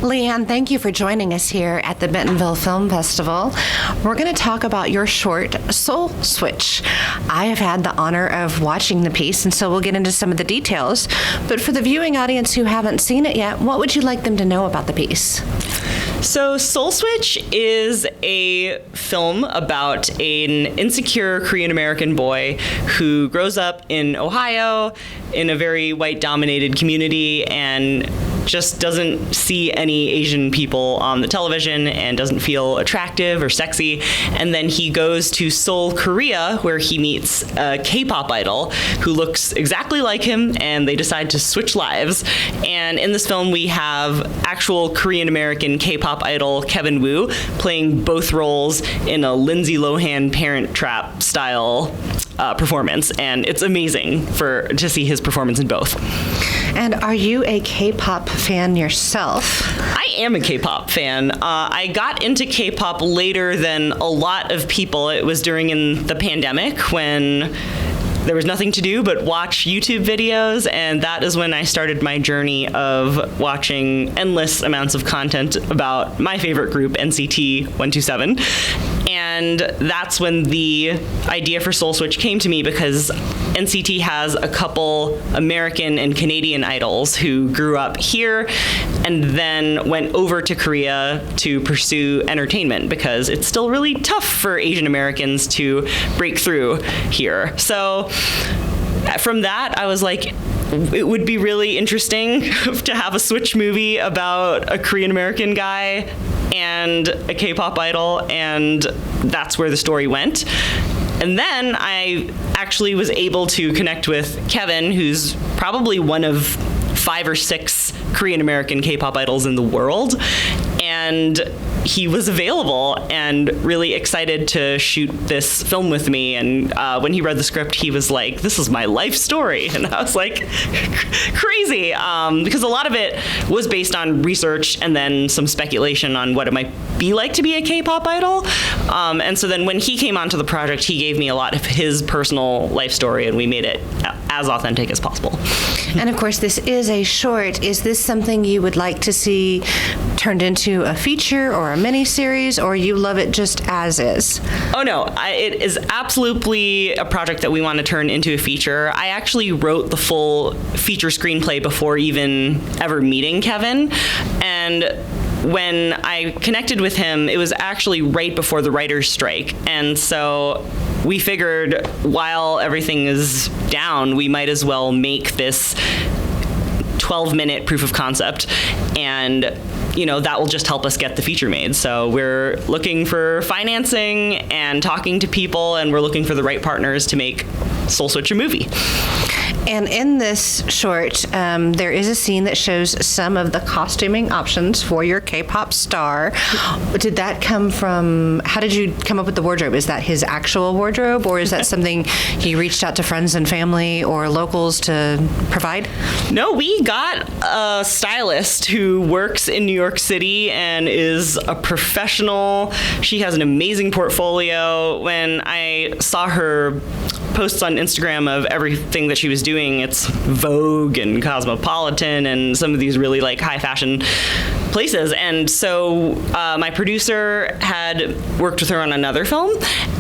Liann, thank you for joining us here at the Bentonville Film Festival. We're going to talk about your short, Seoul Switch. I have had the honor of watching the piece, and so we'll get into some of the details. But for the viewing audience who haven't seen it yet, what would you like them to know about the piece? So Seoul Switch is a film about an insecure Korean-American boy who grows up in Ohio in a very white-dominated community and just doesn't see any Asian people on the television and doesn't feel attractive or sexy. And then he goes to Seoul, Korea, where he meets a K-pop idol who looks exactly like him, and they decide to switch lives. And in this film, we have actual Korean-American K-pop idol Kevin Woo playing both roles in a Lindsay Lohan Parent Trap style performance, and it's amazing to see his performance in both. And are you a K-pop fan yourself? I am a K-pop fan. I got into K-pop later than a lot of people. It was during the pandemic when there was nothing to do but watch YouTube videos, and that is when I started my journey of watching endless amounts of content about my favorite group, NCT 127. And that's when the idea for Seoul Switch came to me, because NCT has a couple American and Canadian idols who grew up here and then went over to Korea to pursue entertainment, because it's still really tough for Asian Americans to break through here. So from that, I was like, it would be really interesting to have a Switch movie about a Korean American guy and a K-pop idol, and that's where the story went. And then I actually was able to connect with Kevin, who's probably one of 5 or 6 Korean American K-pop idols in the world. And he was available and really excited to shoot this film with me. And when he read the script, he was like, "This is my life story." And I was like, crazy, because a lot of it was based on research and then some speculation on what it might be like to be a K-pop idol. And so then when he came onto the project, he gave me a lot of his personal life story, and we made it as authentic as possible. And of course, this is a short. Is this something you would like to see turned into a feature or a mini-series, or you love it just as is? Oh no, it is absolutely a project that we want to turn into a feature. I actually wrote the full feature screenplay before even ever meeting Kevin, and when I connected with him, it was actually right before the writer's strike. And so we figured, while everything is down, we might as well make this 12-minute proof of concept, and that will just help us get the feature made. So we're looking for financing and talking to people, and we're looking for the right partners to make Seoul Switch a movie. And in this short, there is a scene that shows some of the costuming options for your K-pop star. Did that come from, how did you come up with the wardrobe? Is that his actual wardrobe, or is that something you reached out to friends and family or locals to provide? No, we got a stylist who works in New York City and is a professional. She has an amazing portfolio. When I saw her posts on Instagram of everything that she was doing, it's Vogue and Cosmopolitan and some of these really high fashion places. And so my producer had worked with her on another film,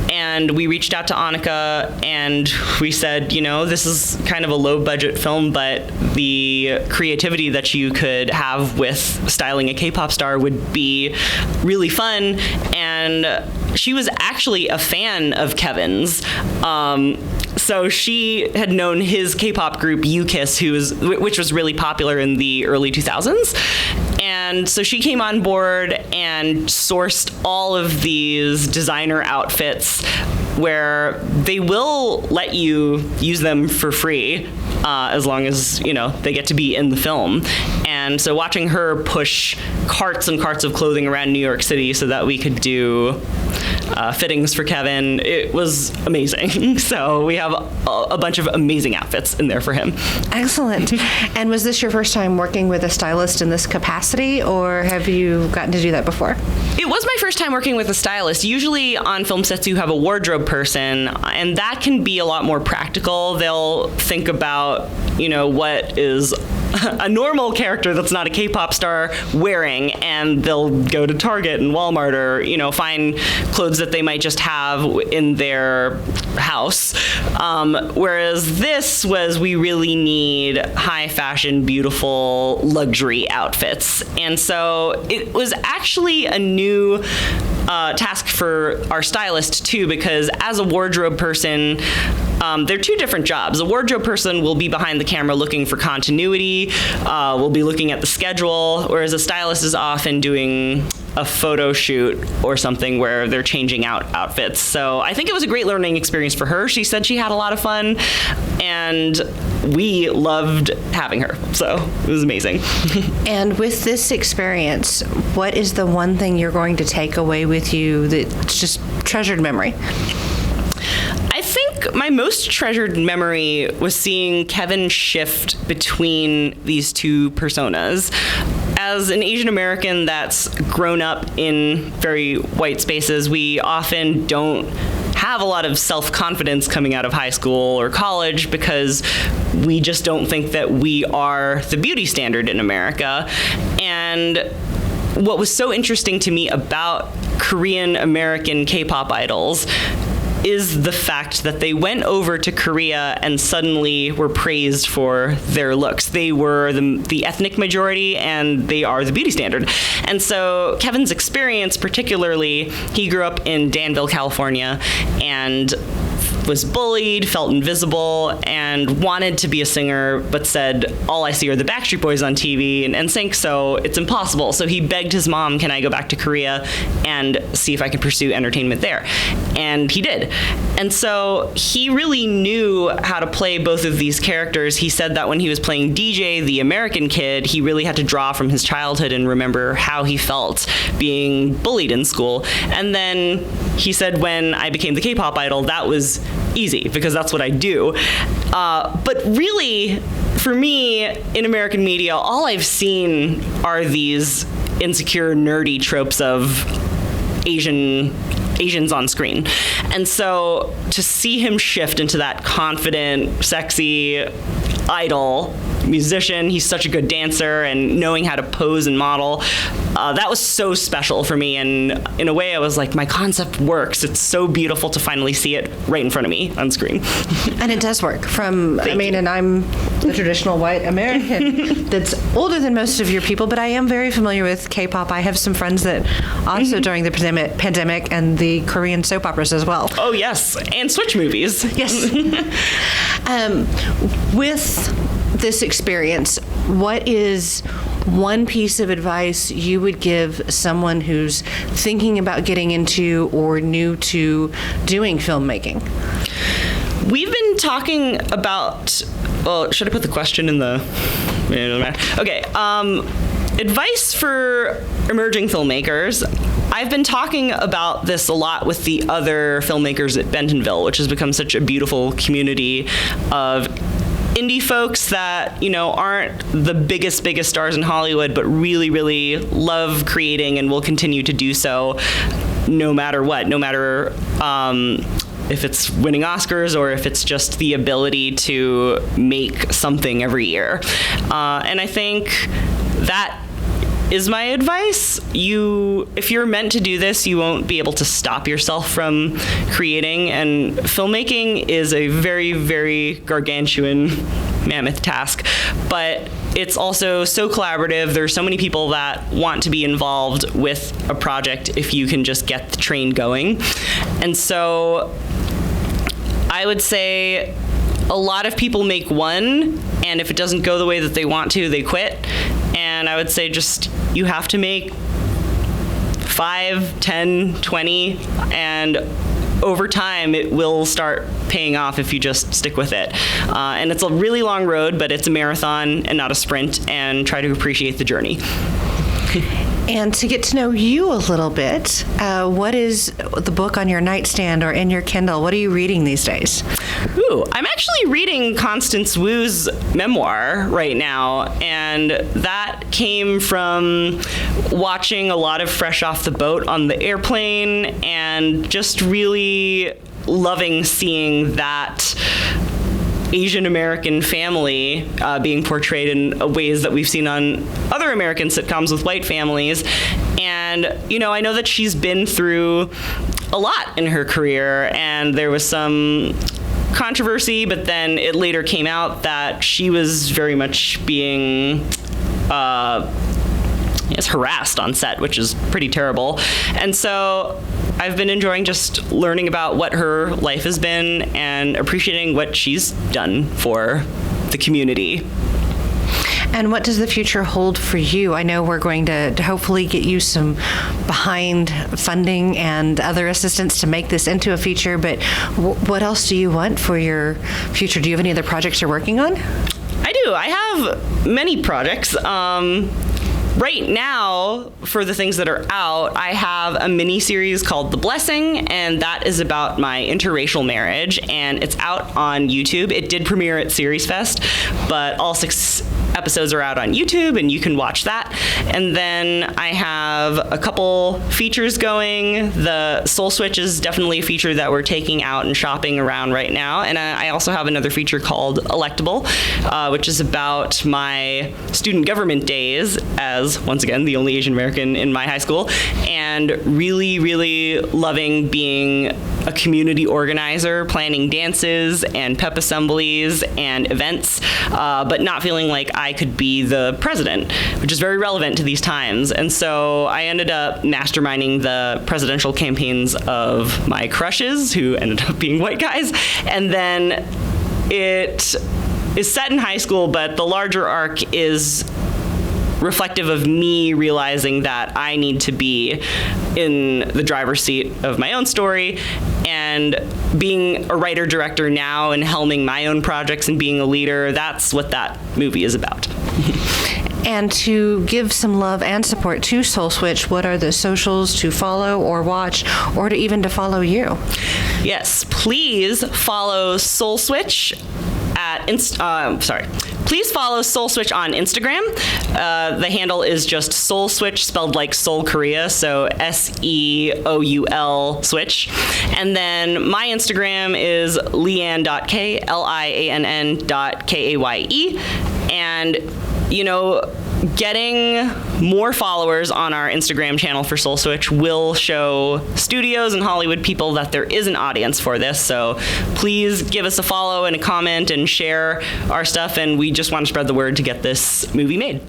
and we reached out to Annika and we said, this is kind of a low budget film, but the creativity that you could have with styling a K-pop star would be really fun. And she was actually a fan of Kevin's. So she had known his K-pop group UKISS, which was really popular in the early 2000s. And so she came on board and sourced all of these designer outfits where they will let you use them for free as long as, they get to be in the film. And so watching her push carts and carts of clothing around New York City so that we could do fittings for Kevin, it was amazing. So we have a bunch of amazing outfits in there for him. Excellent. And was this your first time working with a stylist in this capacity, or have you gotten to do that before? It It was my first time working with a stylist. Usually on film sets you have a wardrobe person, and that can be a lot more practical. They'll think about, what is a normal character that's not a K-pop star wearing, and they'll go to Target and Walmart or, find clothes that they might just have in their house. Whereas this was, we really need high fashion, beautiful luxury outfits. And so it was actually a new task for our stylist too, because as a wardrobe person, they're two different jobs. A wardrobe person will be behind the camera looking for continuity, will be looking at the schedule, whereas a stylist is often doing a photo shoot or something where they're changing out outfits. So I think it was a great learning experience for her. She said she had a lot of fun, and we loved having her. So it was amazing. And with this experience, what is the one thing you're going to take away with you that's just treasured memory? I think my most treasured memory was seeing Kevin shift between these two personas. As an Asian American that's grown up in very white spaces, we often don't have a lot of self-confidence coming out of high school or college because we just don't think that we are the beauty standard in America. And what was so interesting to me about Korean American K-pop idols is the fact that they went over to Korea and suddenly were praised for their looks. They were the ethnic majority, and they are the beauty standard. And so Kevin's experience, particularly, he grew up in Danville, California, and was bullied, felt invisible, and wanted to be a singer, but said, all I see are the Backstreet Boys on TV and NSYNC, so it's impossible. So he begged his mom, can I go back to Korea and see if I can pursue entertainment there? And he did. And so he really knew how to play both of these characters. He said that when he was playing DJ, the American kid, he really had to draw from his childhood and remember how he felt being bullied in school. And then he said when I became the K-pop idol, that was easy because that's what I do. But really, for me, in American media, all I've seen are these insecure, nerdy tropes of Asians on screen. And so to see him shift into that confident, sexy idol musician, he's such a good dancer, and knowing how to pose and model, that was so special for me. And in a way, I was like, my concept works. It's so beautiful to finally see it right in front of me on screen. And it does work. And I'm the traditional white American that's older than most of your people, but I am very familiar with K-pop. I have some friends that also during the pandemic and the Korean soap operas as well. Oh, yes. And Switch movies. Yes. With this experience, what is one piece of advice you would give someone who's thinking about getting into or new to doing filmmaking? We've been talking about, well, should I put the question in the... Okay. Advice for emerging filmmakers. I've been talking about this a lot with the other filmmakers at Bentonville, which has become such a beautiful community of indie folks that, aren't the biggest stars in Hollywood, but really, really love creating and will continue to do so no matter what, no matter if it's winning Oscars or if it's just the ability to make something every year. And I think that is my advice. If you're meant to do this, you won't be able to stop yourself from creating. And filmmaking is a very, very gargantuan, mammoth task. But it's also so collaborative. There's so many people that want to be involved with a project if you can just get the train going. And so I would say a lot of people make one, and if it doesn't go the way that they want to, they quit. And I would say just you have to make 5, 10, 20, and over time it will start paying off if you just stick with it. And it's a really long road, but it's a marathon and not a sprint, and try to appreciate the journey. And to get to know you a little bit, what is the book on your nightstand or in your Kindle? What are you reading these days? Ooh, I'm actually reading Constance Wu's memoir right now, and that came from watching a lot of Fresh Off the Boat on the airplane and just really loving seeing that Asian American family being portrayed in ways that we've seen on other American sitcoms with white families. And, I know that she's been through a lot in her career, and there was some controversy, but then it later came out that she was very much being harassed on set, which is pretty terrible. And so I've been enjoying just learning about what her life has been and appreciating what she's done for the community. And what does the future hold for you? I know we're going to hopefully get you some behind funding and other assistance to make this into a feature, but what else do you want for your future? Do you have any other projects you're working on? I do. I have many projects. Right now, for the things that are out, I have a mini-series called The Blessing, and that is about my interracial marriage, and it's out on YouTube. It did premiere at Series Fest, but all 6 episodes are out on YouTube, and you can watch that. And then I have a couple features going. The Seoul Switch is definitely a feature that we're taking out and shopping around right now. And I also have another feature called Electable, which is about my student government days as, once again, the only Asian American in my high school, and really, really loving being a community organizer, planning dances and pep assemblies and events, but not feeling like I could be the president, which is very relevant to these times. And so I ended up masterminding the presidential campaigns of my crushes, who ended up being white guys. And then it is set in high school, but the larger arc is reflective of me realizing that I need to be in the driver's seat of my own story, and being a writer-director now and helming my own projects and being a leader. That's what that movie is about. And to give some love and support to Seoul Switch, what are the socials to follow or watch, or to even to follow you? Yes, please follow Seoul Switch at Please follow Seoul Switch on Instagram. The handle is just Seoul Switch, spelled like Seoul, Korea, so SEOUL Switch. And then my Instagram is Liann.Kaye, LIANN.KAYE. And, getting more followers on our Instagram channel for Seoul Switch will show studios and Hollywood people that there is an audience for this. So please give us a follow and a comment and share our stuff. And we just want to spread the word to get this movie made.